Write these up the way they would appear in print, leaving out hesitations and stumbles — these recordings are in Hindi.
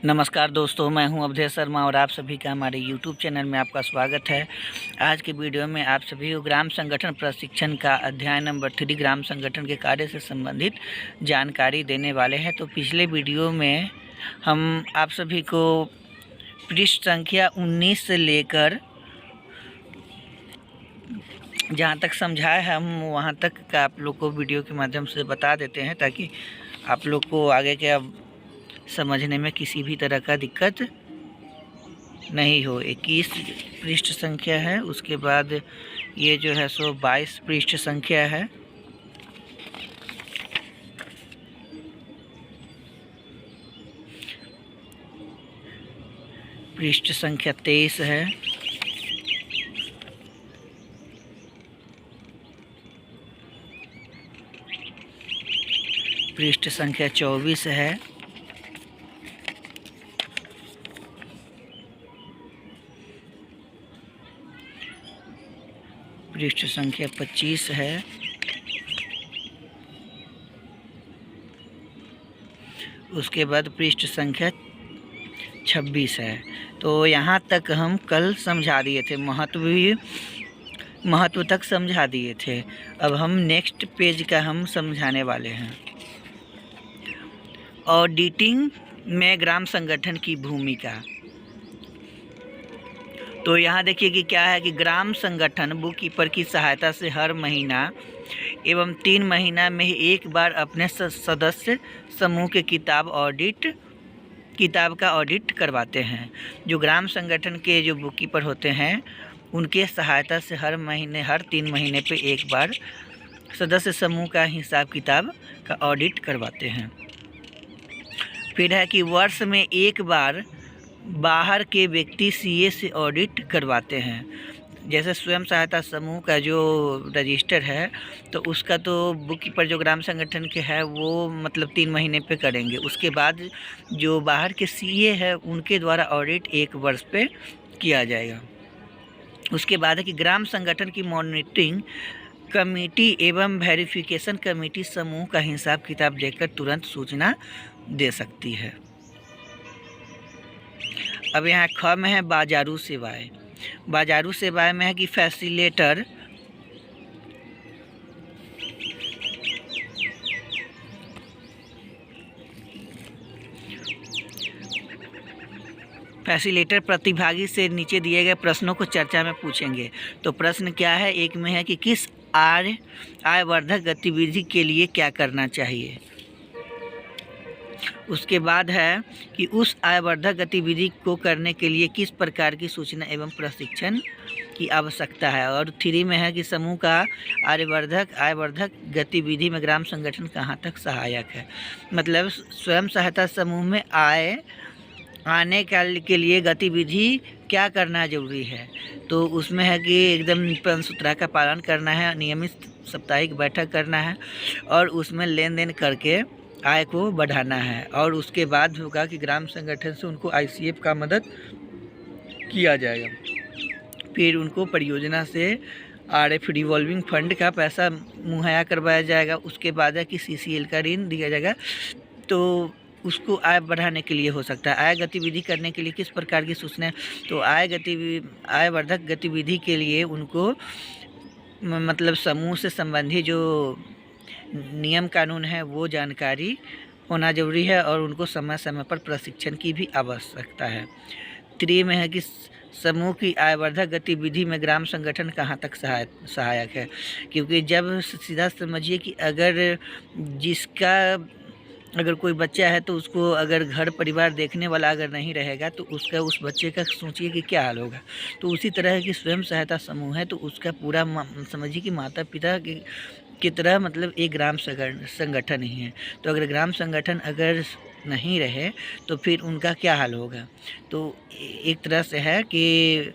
नमस्कार दोस्तों, मैं हूं अवधेश शर्मा और आप सभी का हमारे YouTube चैनल में आपका स्वागत है। आज के वीडियो में आप सभी को ग्राम संगठन प्रशिक्षण का अध्याय नंबर 3 ग्राम संगठन के कार्य से संबंधित जानकारी देने वाले हैं। तो पिछले वीडियो में हम आप सभी को पृष्ठ संख्या 19 से लेकर जहां तक समझाया है हम वहां तक का आप लोग को वीडियो के माध्यम से बता देते हैं, ताकि आप लोग को आगे के समझने में किसी भी तरह का दिक्कत नहीं हो। 21 पृष्ठ संख्या है, उसके बाद ये जो है सो 22 पृष्ठ संख्या है, पृष्ठ संख्या 23 है, पृष्ठ संख्या 24 है, पृष्ठ संख्या 25 है, उसके बाद पृष्ठ संख्या 26 है। तो यहाँ तक हम कल समझा दिए थे, महत्व तक समझा दिए थे। अब हम नेक्स्ट पेज का हम समझाने वाले हैं। ऑडिटिंग में ग्राम संगठन की भूमिका। तो यहाँ देखिए कि क्या है कि ग्राम संगठन बुक कीपर की सहायता से हर महीना एवं 3 महीना में ही एक बार अपने सदस्य समूह के किताब का ऑडिट करवाते हैं। जो ग्राम संगठन के जो बुक कीपर होते हैं, उनके सहायता से हर महीने, हर 3 महीने पे एक बार सदस्य समूह का हिसाब किताब का ऑडिट करवाते हैं। फिर है कि वर्ष में एक बार बाहर के व्यक्ति सीए से ऑडिट करवाते हैं। जैसे स्वयं सहायता समूह का जो रजिस्टर है, तो उसका तो बुक कीपर जो ग्राम संगठन के है वो मतलब 3 महीने पे करेंगे। उसके बाद जो बाहर के सीए है उनके द्वारा ऑडिट 1 वर्ष पे किया जाएगा। उसके बाद है कि ग्राम संगठन की मॉनिटरिंग कमेटी एवं वेरिफिकेशन कमेटी समूह का हिसाब किताब देकर तुरंत सूचना दे सकती है। अब यहाँ ख में है बाजारू सेवाएं। बाजारू सेवाएं में है कि फैसिलिटेटर प्रतिभागी से नीचे दिए गए प्रश्नों को चर्चा में पूछेंगे। तो प्रश्न क्या है? एक में है कि किस आयवर्धक गतिविधि के लिए क्या करना चाहिए। उसके बाद है कि उस आयवर्धक गतिविधि को करने के लिए किस प्रकार की सूचना एवं प्रशिक्षण की आवश्यकता है। और 3 में है कि समूह का आयवर्धक गतिविधि में ग्राम संगठन कहाँ तक सहायक है। मतलब स्वयं सहायता समूह में आने के लिए गतिविधि क्या करना जरूरी है। तो उसमें है कि एकदम पंचसूत्रा का पालन करना है, नियमित साप्ताहिक बैठक करना है और उसमें लेन देन करके आय को बढ़ाना है। और उसके बाद होगा कि ग्राम संगठन से उनको आईसीएफ का मदद किया जाएगा। फिर उनको परियोजना से आरएफ रिवॉल्विंग फंड का पैसा मुहैया करवाया जाएगा। उसके बाद है कि सीसीएल का ऋण दिया जाएगा। तो उसको आय बढ़ाने के लिए हो सकता है। आय गतिविधि करने के लिए किस प्रकार की सूचना है। तो आयवर्धक गतिविधि के लिए उनको मतलब समूह से संबंधी जो नियम कानून है वो जानकारी होना जरूरी है और उनको समय समय पर प्रशिक्षण की भी आवश्यकता है। 3 में है कि समूह की आयवर्धक गतिविधि में ग्राम संगठन कहाँ तक सहायक है। क्योंकि जब सीधा समझिए कि अगर कोई बच्चा है तो उसको अगर घर परिवार देखने वाला अगर नहीं रहेगा तो उस बच्चे का सोचिए कि क्या हाल होगा। तो उसी तरह की स्वयं सहायता समूह है तो उसका पूरा समझिए कि माता पिता की तरह मतलब एक ग्राम संगठन ही है। तो अगर ग्राम संगठन अगर नहीं रहे तो फिर उनका क्या हाल होगा। तो एक तरह से है कि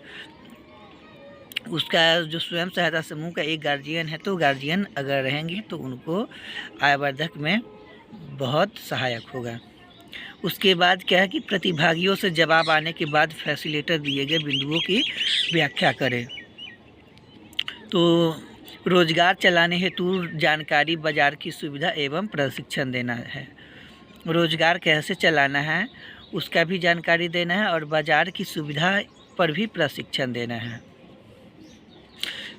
उसका जो स्वयं सहायता समूह का एक गार्जियन है, तो गार्जियन अगर रहेंगे तो उनको आयवर्धक में बहुत सहायक होगा। उसके बाद क्या है कि प्रतिभागियों से जवाब आने के बाद फैसिलिटेटर दिए गए बिंदुओं की व्याख्या करें। तो रोजगार चलाने हेतु जानकारी, बाजार की सुविधा एवं प्रशिक्षण देना है। रोजगार कैसे चलाना है उसका भी जानकारी देना है और बाज़ार की सुविधा पर भी प्रशिक्षण देना है।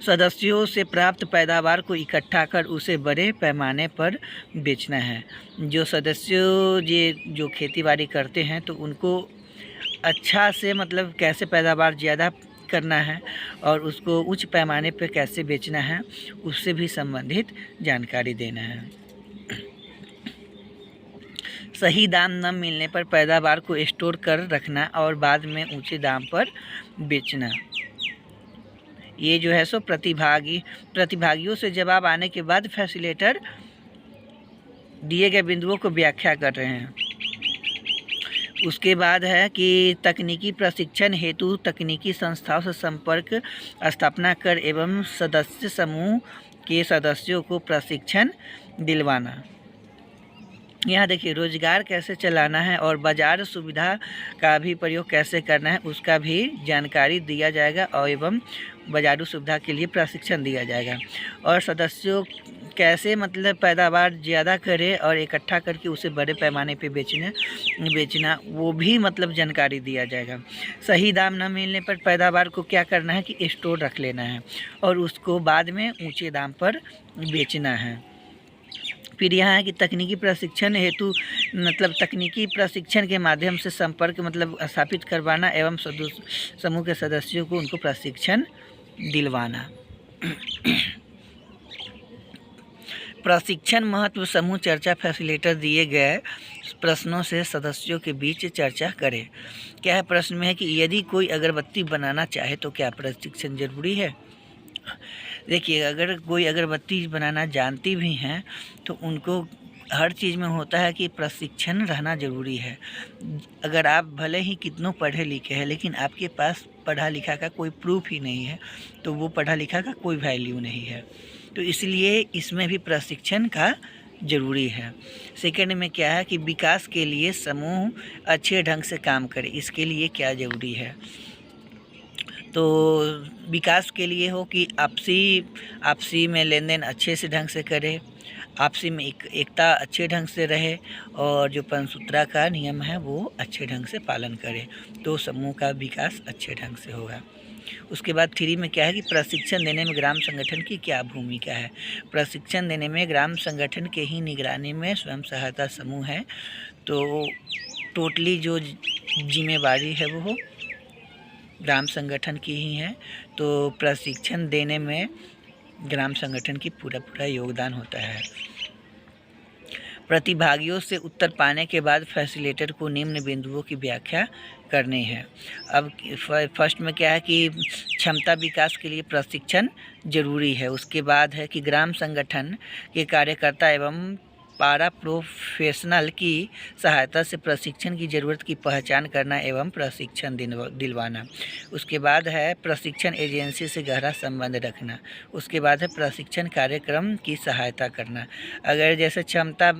सदस्यों से प्राप्त पैदावार को इकट्ठा कर उसे बड़े पैमाने पर बेचना है। जो सदस्यों ये जो खेती बाड़ी करते हैं तो उनको अच्छा से मतलब कैसे पैदावार ज़्यादा करना है और उसको उच्च पैमाने पर कैसे बेचना है, उससे भी संबंधित जानकारी देना है। सही दाम न मिलने पर पैदावार को स्टोर कर रखना और बाद में ऊंचे दाम पर बेचना। ये जो है सो प्रतिभागियों से जवाब आने के बाद फैसिलिटेटर दिए गए बिंदुओं को व्याख्या कर रहे हैं। उसके बाद है कि तकनीकी प्रशिक्षण हेतु तकनीकी संस्थाओं से संपर्क स्थापना कर एवं सदस्य समूह के सदस्यों को प्रशिक्षण दिलवाना। यहाँ देखिए रोजगार कैसे चलाना है और बाजार सुविधा का भी प्रयोग कैसे करना है उसका भी जानकारी दिया जाएगा और एवं बाजारू सुविधा के लिए प्रशिक्षण दिया जाएगा। और सदस्यों कैसे मतलब पैदावार ज़्यादा करे और इकट्ठा करके उसे बड़े पैमाने पे बेचना वो भी मतलब जानकारी दिया जाएगा। सही दाम न मिलने पर पैदावार को क्या करना है कि स्टोर रख लेना है और उसको बाद में ऊंचे दाम पर बेचना है। फिर यहाँ है कि तकनीकी प्रशिक्षण हेतु मतलब तकनीकी प्रशिक्षण के माध्यम से संपर्क मतलब स्थापित करवाना एवं समूह के सदस्यों को उनको प्रशिक्षण दिलवाना। प्रशिक्षण महत्व समूह चर्चा फैसिलिटेटर दिए गए प्रश्नों से सदस्यों के बीच चर्चा करें। क्या है प्रश्न में है कि यदि कोई अगरबत्ती बनाना चाहे तो क्या प्रशिक्षण जरूरी है। देखिए अगर कोई अगरबत्ती बनाना जानती भी हैं तो उनको हर चीज़ में होता है कि प्रशिक्षण रहना ज़रूरी है। अगर आप भले ही कितनों पढ़े लिखे हैं लेकिन आपके पास पढ़ा लिखा का कोई प्रूफ ही नहीं है तो वो पढ़ा लिखा का कोई वैल्यू नहीं है। तो इसलिए इसमें भी प्रशिक्षण का ज़रूरी है। सेकंड में क्या है कि विकास के लिए समूह अच्छे ढंग से काम करे, इसके लिए क्या ज़रूरी है। तो विकास के लिए हो कि आपसी में लेन देन अच्छे से ढंग से करे, आपसी में एकता अच्छे ढंग से रहे और जो पंचसूत्रा का नियम है वो अच्छे ढंग से पालन करे, तो समूह का विकास अच्छे ढंग से होगा। उसके बाद 3 में क्या है कि प्रशिक्षण देने में ग्राम संगठन की क्या भूमिका है। प्रशिक्षण देने में ग्राम संगठन के ही निगरानी में स्वयं सहायता समूह है, तो टोटली जो जिम्मेवारी है वो ग्राम संगठन की ही है। तो प्रशिक्षण देने में ग्राम संगठन की पूरा योगदान होता है। प्रतिभागियों से उत्तर पाने के बाद फैसिलिटेटर को निम्न बिंदुओं की व्याख्या करनी है। अब फर्स्ट में क्या है कि क्षमता विकास के लिए प्रशिक्षण जरूरी है। उसके बाद है कि ग्राम संगठन के कार्यकर्ता एवं पारा प्रोफेशनल की सहायता से प्रशिक्षण की ज़रूरत की पहचान करना एवं प्रशिक्षण दिलवाना। उसके बाद है प्रशिक्षण एजेंसी से गहरा संबंध रखना। उसके बाद है प्रशिक्षण कार्यक्रम की सहायता करना। अगर जैसे क्षमता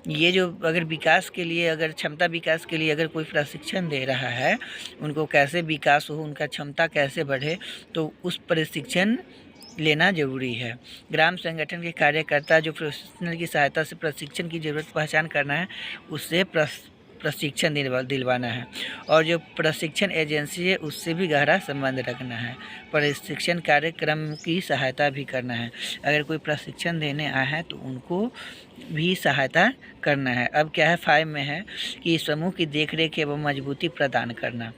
ये जो अगर विकास के लिए अगर क्षमता विकास के लिए अगर कोई प्रशिक्षण दे रहा है, उनको कैसे विकास हो, उनका क्षमता कैसे बढ़े, तो उस प्रशिक्षण लेना जरूरी है। ग्राम संगठन के कार्यकर्ता जो प्रोफेशनल की सहायता से प्रशिक्षण की ज़रूरत पहचान करना है, उससे प्रशिक्षण दिलवाना है। और जो प्रशिक्षण एजेंसी है उससे भी गहरा संबंध रखना है। प्रशिक्षण कार्यक्रम की सहायता भी करना है। अगर कोई प्रशिक्षण देने आया है तो उनको भी सहायता करना है। अब क्या है 5 में है कि समूह की देखरेख एवं मजबूती प्रदान करना।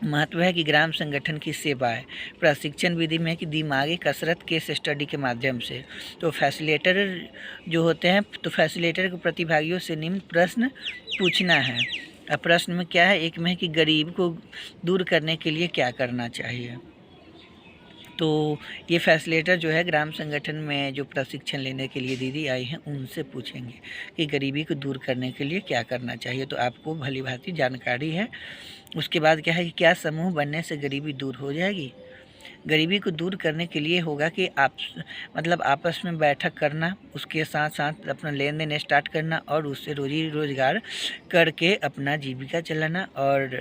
महत्व है कि ग्राम संगठन की सेवाएं प्रशिक्षण विधि में कि दिमागी कसरत केस स्टडी के माध्यम से। तो फैसिलिटेटर जो होते हैं तो फैसिलिटेटर को प्रतिभागियों से निम्न प्रश्न पूछना है। अब प्रश्न में क्या है, एक में है कि गरीब को दूर करने के लिए क्या करना चाहिए। तो ये फैसिलिटेटर जो है ग्राम संगठन में जो प्रशिक्षण लेने के लिए दीदी आई हैं उनसे पूछेंगे कि गरीबी को दूर करने के लिए क्या करना चाहिए। तो आपको भली भांति जानकारी है। उसके बाद क्या है कि क्या समूह बनने से गरीबी दूर हो जाएगी। गरीबी को दूर करने के लिए होगा कि आप मतलब आपस में बैठक करना, उसके साथ साथ अपना लेन देन स्टार्ट करना और उससे रोजी रोजगार करके अपना जीविका चलाना और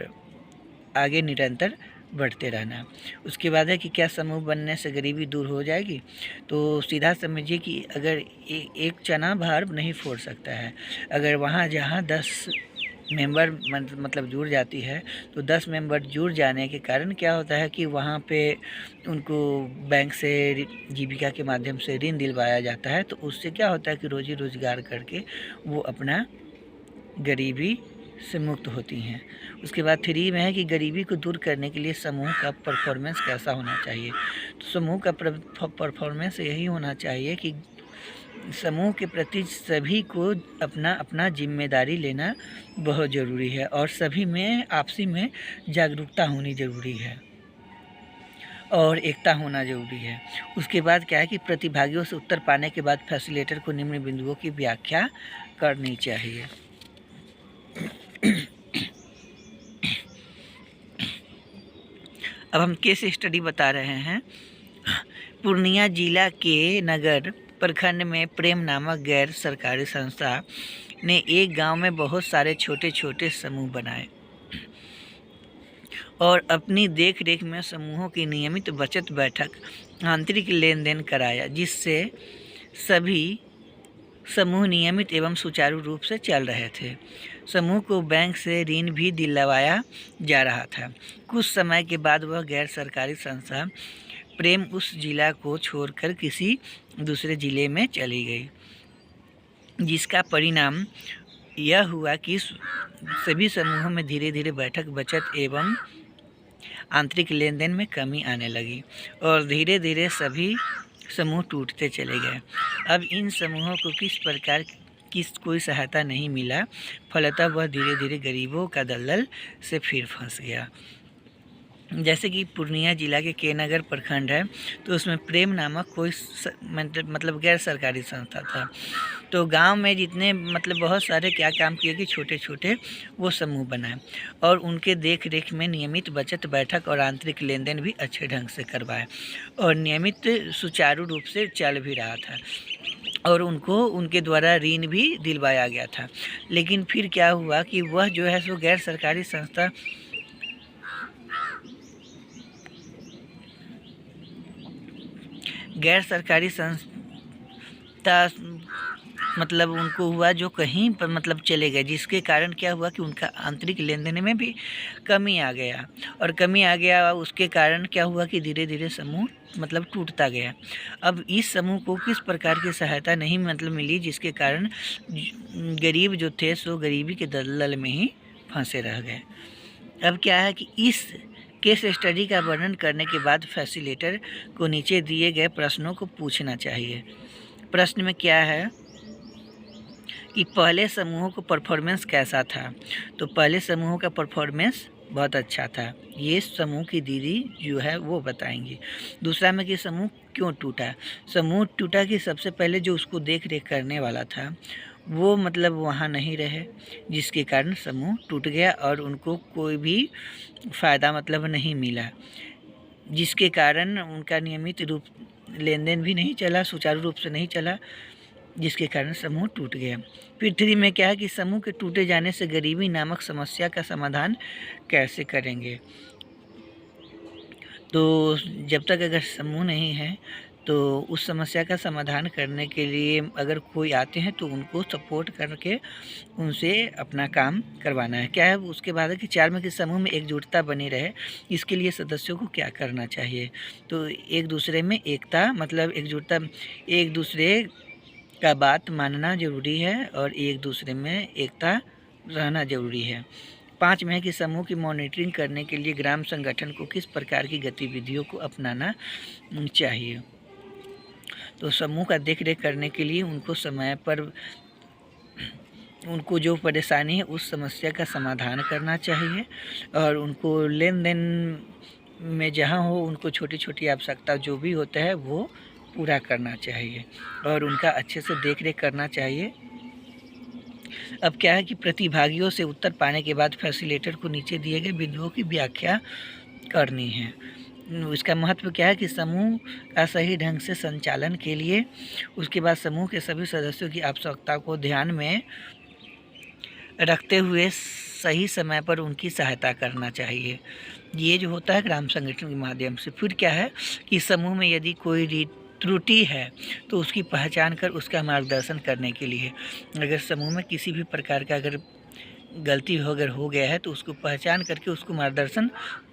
आगे निरंतर बढ़ते रहना। उसके बाद है कि क्या समूह बनने से गरीबी दूर हो जाएगी। तो सीधा समझिए कि अगर एक चना बाहर नहीं फोड़ सकता है, अगर वहाँ जहाँ 10 मेंबर मतलब जुड़ जाती है, तो 10 मेंबर जुड़ जाने के कारण क्या होता है कि वहाँ पे उनको बैंक से जीविका के माध्यम से ऋण दिलवाया जाता है। तो उससे क्या होता है कि रोजी रोजगार करके वो अपना गरीबी से मुक्त होती हैं। उसके बाद 3 में है कि गरीबी को दूर करने के लिए समूह का परफॉर्मेंस कैसा होना चाहिए। तो समूह का परफॉर्मेंस यही होना चाहिए कि समूह के प्रति सभी को अपना अपना जिम्मेदारी लेना बहुत ज़रूरी है और सभी में आपसी में जागरूकता होनी ज़रूरी है और एकता होना ज़रूरी है। उसके बाद क्या है कि प्रतिभागियों से उत्तर पाने के बाद फैसिलिटेटर को निम्न बिंदुओं की व्याख्या करनी चाहिए। अब हम केस स्टडी बता रहे हैं। पूर्णिया जिला के नगर प्रखंड में प्रेम नामक गैर सरकारी संस्था ने एक गांव में बहुत सारे छोटे छोटे समूह बनाए और अपनी देख रेख में समूहों की नियमित बचत बैठक, आंतरिक लेन देन कराया, जिससे सभी समूह नियमित एवं सुचारू रूप से चल रहे थे। समूह को बैंक से ऋण भी दिलवाया जा रहा था। कुछ समय के बाद वह गैर सरकारी संस्था प्रेम उस जिला को छोड़कर किसी दूसरे जिले में चली गई, जिसका परिणाम यह हुआ कि सभी समूहों में धीरे धीरे बैठक, बचत एवं आंतरिक लेन देन में कमी आने लगी और धीरे धीरे सभी समूह टूटते चले गए। अब इन समूहों को किस प्रकार की कोई सहायता नहीं मिला, फलतः वह धीरे धीरे गरीबों का दलदल से फिर फंस गया। जैसे कि पूर्णिया जिला के नगर प्रखंड है, तो उसमें प्रेम नामक कोई मतलब गैर सरकारी संस्था था। तो गांव में जितने मतलब बहुत सारे क्या काम किए कि छोटे छोटे वो समूह बनाए और उनके देख रेख में नियमित बचत बैठक और आंतरिक लेन देन भी अच्छे ढंग से करवाए और नियमित सुचारू रूप से चल भी रहा था और उनको उनके द्वारा ऋण भी दिलवाया गया था। लेकिन फिर क्या हुआ कि वह जो है सो गैर सरकारी संस्था मतलब उनको हुआ जो कहीं पर मतलब चले गए, जिसके कारण क्या हुआ कि उनका आंतरिक लेन देन में भी कमी आ गया और कमी आ गया। उसके कारण क्या हुआ कि धीरे धीरे समूह मतलब टूटता गया। अब इस समूह को किस प्रकार की सहायता नहीं मतलब मिली, जिसके कारण गरीब जो थे सो गरीबी के दलदल में ही फंसे रह गए। अब क्या है कि इस केस स्टडी का वर्णन करने के बाद फैसिलिटेटर को नीचे दिए गए प्रश्नों को पूछना चाहिए। प्रश्न में क्या है कि पहले समूहों को परफॉर्मेंस कैसा था। तो पहले समूहों का परफॉर्मेंस बहुत अच्छा था, ये समूह की दीदी जो है वो बताएंगी। दूसरा में कि समूह क्यों टूटा। समूह टूटा कि सबसे पहले जो उसको देख रेख करने वाला था वो मतलब वहाँ नहीं रहे, जिसके कारण समूह टूट गया और उनको कोई भी फ़ायदा मतलब नहीं मिला, जिसके कारण उनका नियमित रूप लेन देन भी नहीं चला, सुचारू रूप से नहीं चला, जिसके कारण समूह टूट गया। फिर 3 में क्या है कि समूह के टूटे जाने से गरीबी नामक समस्या का समाधान कैसे करेंगे। तो जब तक अगर समूह नहीं है तो उस समस्या का समाधान करने के लिए अगर कोई आते हैं तो उनको सपोर्ट करके उनसे अपना काम करवाना है। क्या है उसके बाद है कि 4 में कि समूह में एकजुटता बनी रहे, इसके लिए सदस्यों को क्या करना चाहिए। तो एक दूसरे में एकता मतलब एकजुटता, एक दूसरे का बात मानना ज़रूरी है और एक दूसरे में एकता रहना ज़रूरी है। 5 में है कि समूह की मॉनिटरिंग करने के लिए ग्राम संगठन को किस प्रकार की गतिविधियों को अपनाना चाहिए। तो समूह का देख रेख करने के लिए उनको समय पर उनको जो परेशानी है उस समस्या का समाधान करना चाहिए और उनको लेन देन में जहाँ हो उनको छोटी छोटी आवश्यकता जो भी होता है वो पूरा करना चाहिए और उनका अच्छे से देख रेख करना चाहिए। अब क्या है कि प्रतिभागियों से उत्तर पाने के बाद फैसिलिटेटर को नीचे दिए गए बिंदुओं की व्याख्या करनी है। इसका महत्व क्या है कि समूह का सही ढंग से संचालन के लिए उसके बाद समूह के सभी सदस्यों की आवश्यकता को ध्यान में रखते हुए सही समय पर उनकी सहायता करना चाहिए। ये जो होता है ग्राम संगठन के माध्यम से। फिर क्या है कि समूह में यदि कोई त्रुटि है तो उसकी पहचान कर उसका मार्गदर्शन करने के लिए अगर समूह में किसी भी प्रकार का अगर गलती अगर हो गया है तो उसको पहचान करके उसको मार्गदर्शन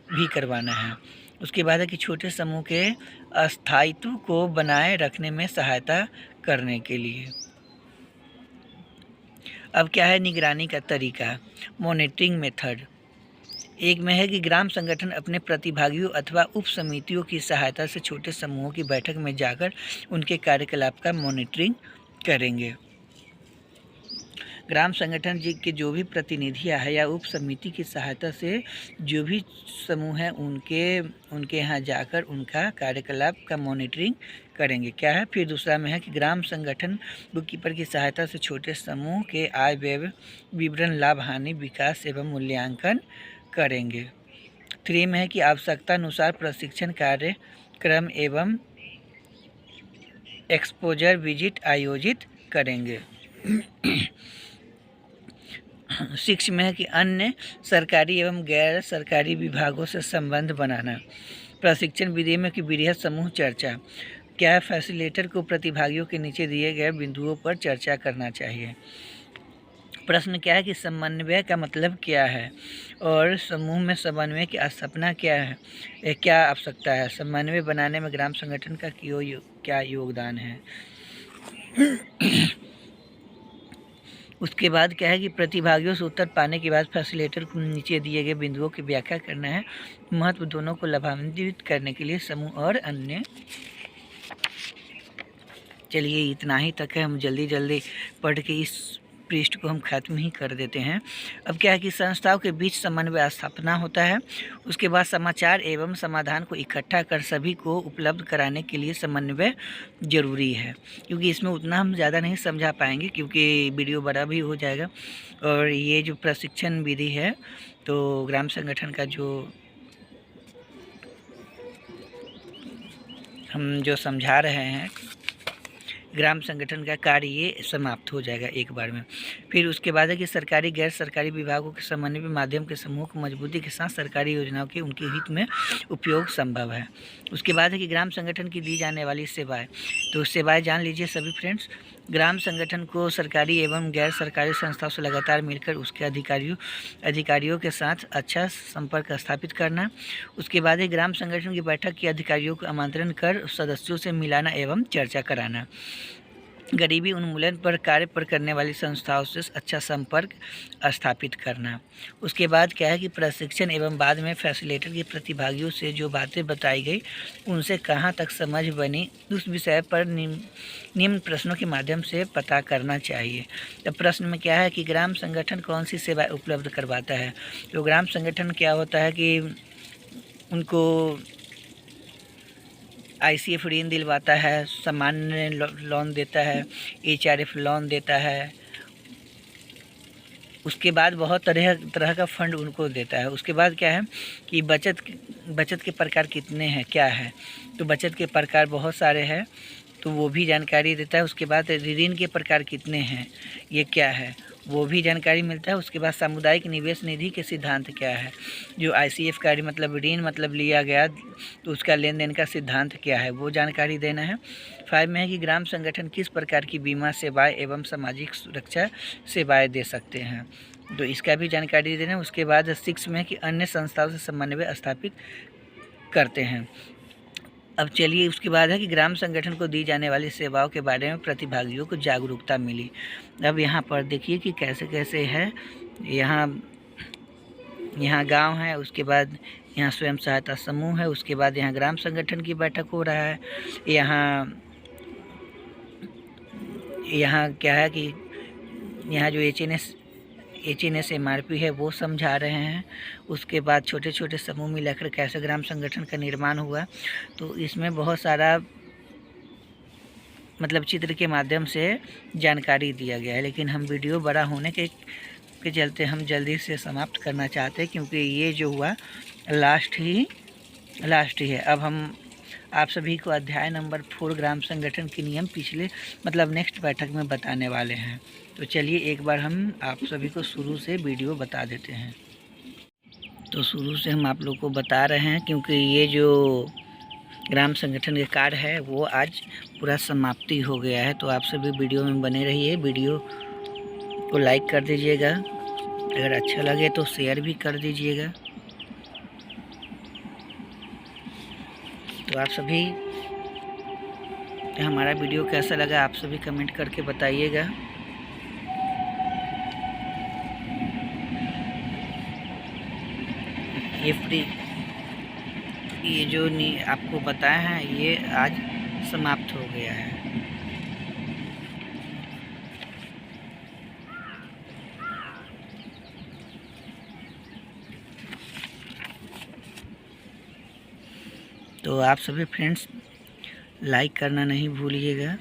भी करवाना है। उसके बाद है कि छोटे समूह के अस्थायित्व को बनाए रखने में सहायता करने के लिए। अब क्या है निगरानी का तरीका, मॉनिटरिंग मेथड। एक में है कि ग्राम संगठन अपने प्रतिभागियों अथवा उप समितियों की सहायता से छोटे समूहों की बैठक में जाकर उनके कार्यकलाप का मॉनिटरिंग करेंगे। ग्राम संगठन जी के जो भी प्रतिनिधियाँ है या उप समिति की सहायता से जो भी समूह है उनके यहाँ जाकर उनका कार्यकलाप का मॉनिटरिंग करेंगे। क्या है फिर दूसरा में है कि ग्राम संगठन बुक कीपर की सहायता से छोटे समूह के आय व्यय विवरण, लाभ हानि, विकास एवं मूल्यांकन करेंगे। 3 में है कि आवश्यकता अनुसार प्रशिक्षण कार्यक्रम एवं एक्सपोजर विजिट आयोजित करेंगे। 6 में है कि अन्य सरकारी एवं गैर सरकारी विभागों से संबंध बनाना। प्रशिक्षण विधि में कि वृहद समूह चर्चा। क्या है फैसिलिटेटर को प्रतिभागियों के नीचे दिए गए बिंदुओं पर चर्चा करना चाहिए। प्रश्न क्या है कि समन्वय का मतलब क्या है और समूह में समन्वय की स्थापना क्या है, क्या आवश्यकता है, समन्वय बनाने में ग्राम संगठन का क्या योगदान है। उसके बाद क्या है कि प्रतिभागियों से उत्तर पाने के बाद फैसिलिटेटर को नीचे दिए गए बिंदुओं की व्याख्या करना है। महत्व दोनों को लाभान्वित करने के लिए समूह और अन्य। चलिए इतना ही तक है, हम जल्दी पढ़ के इस पृष्ठ को हम खत्म ही कर देते हैं। अब क्या है कि संस्थाओं के बीच समन्वय स्थापना होता है। उसके बाद समाचार एवं समाधान को इकट्ठा कर सभी को उपलब्ध कराने के लिए समन्वय जरूरी है, क्योंकि इसमें उतना हम ज़्यादा नहीं समझा पाएंगे क्योंकि वीडियो बड़ा भी हो जाएगा। और ये जो प्रशिक्षण विधि है तो ग्राम संगठन का जो हम जो समझा रहे हैं ग्राम संगठन का कार्य ये समाप्त हो जाएगा एक बार में। फिर उसके बाद है कि सरकारी गैर सरकारी विभागों के समन्वय माध्यम के समूह को मजबूती के साथ सरकारी योजनाओं के उनके हित में उपयोग संभव है। उसके बाद है कि ग्राम संगठन की दी जाने वाली सेवाएं। तो सेवाएं जान लीजिए सभी फ्रेंड्स। ग्राम संगठन को सरकारी एवं गैर सरकारी संस्थाओं से लगातार मिलकर उसके अधिकारियों के साथ अच्छा संपर्क स्थापित करना। उसके बाद है ग्राम संगठन की बैठक के अधिकारियों को आमंत्रण कर सदस्यों से मिलाना एवं चर्चा कराना। गरीबी उन्मूलन पर कार्य पर करने वाली संस्थाओं से अच्छा संपर्क स्थापित करना। उसके बाद क्या है कि प्रशिक्षण एवं बाद में फैसिलिटेटर के प्रतिभागियों से जो बातें बताई गई उनसे कहाँ तक समझ बनी उस विषय पर निम्न प्रश्नों के माध्यम से पता करना चाहिए। तो प्रश्न में क्या है कि ग्राम संगठन कौन सी सेवाएं उपलब्ध करवाता है। तो ग्राम संगठन क्या होता है कि उनको ICF ऋण दिलवाता है, सामान्य लोन देता है, HRF लोन देता है। उसके बाद बहुत तरह का फंड उनको देता है। उसके बाद क्या है कि बचत के प्रकार कितने हैं क्या है। तो बचत के प्रकार बहुत सारे हैं तो वो भी जानकारी देता है। उसके बाद ऋण के प्रकार कितने हैं ये क्या है वो भी जानकारी मिलता है। उसके बाद सामुदायिक निवेश निधि के सिद्धांत क्या है। जो ICF का मतलब ऋण मतलब लिया गया तो उसका लेन देन का सिद्धांत क्या है वो जानकारी देना है। 5 में है कि ग्राम संगठन किस प्रकार की बीमा सेवाएं एवं सामाजिक सुरक्षा सेवाएं दे सकते हैं तो इसका भी जानकारी देना है। उसके बाद 6 में है कि अन्य संस्थाओं से समन्वय स्थापित करते हैं। अब चलिए उसके बाद है कि ग्राम संगठन को दी जाने वाली सेवाओं के बारे में प्रतिभागियों को जागरूकता मिली। अब यहाँ पर देखिए कि कैसे कैसे है। यहाँ गांव है, उसके बाद यहाँ स्वयं सहायता समूह है, उसके बाद यहाँ ग्राम संगठन की बैठक हो रहा है। यहाँ क्या है कि यहाँ जो HNS MRP है वो समझा रहे हैं। उसके बाद छोटे छोटे समूह मिलाकर कैसे ग्राम संगठन का निर्माण हुआ तो इसमें बहुत सारा मतलब चित्र के माध्यम से जानकारी दिया गया है। लेकिन हम वीडियो बड़ा होने के चलते हम जल्दी से समाप्त करना चाहते हैं क्योंकि ये जो हुआ लास्ट ही है। अब हम आप सभी को अध्याय नंबर 4 ग्राम संगठन के नियम पिछले मतलब नेक्स्ट बैठक में बताने वाले हैं। तो चलिए एक बार हम आप सभी को शुरू से वीडियो बता देते हैं। तो शुरू से हम आप लोग को बता रहे हैं क्योंकि ये जो ग्राम संगठन के कार्य है वो आज पूरा समाप्ति हो गया है। तो आप सभी वीडियो में बने रहिए, वीडियो को लाइक कर दीजिएगा, अगर अच्छा लगे तो शेयर भी कर दीजिएगा। तो आप सभी हमारा वीडियो कैसा लगा आप सभी कमेंट करके बताइएगा। ये जो आपको बताया है ये आज समाप्त हो गया है। तो आप सभी फ्रेंड्स लाइक करना नहीं भूलिएगा।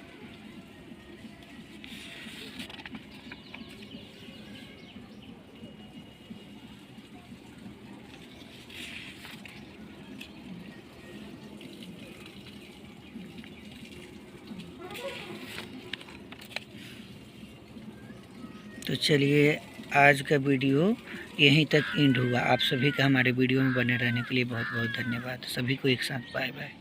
तो चलिए आज का वीडियो यहीं तक एंड हुआ। आप सभी का हमारे वीडियो में बने रहने के लिए बहुत बहुत धन्यवाद। सभी को एक साथ बाय बाय।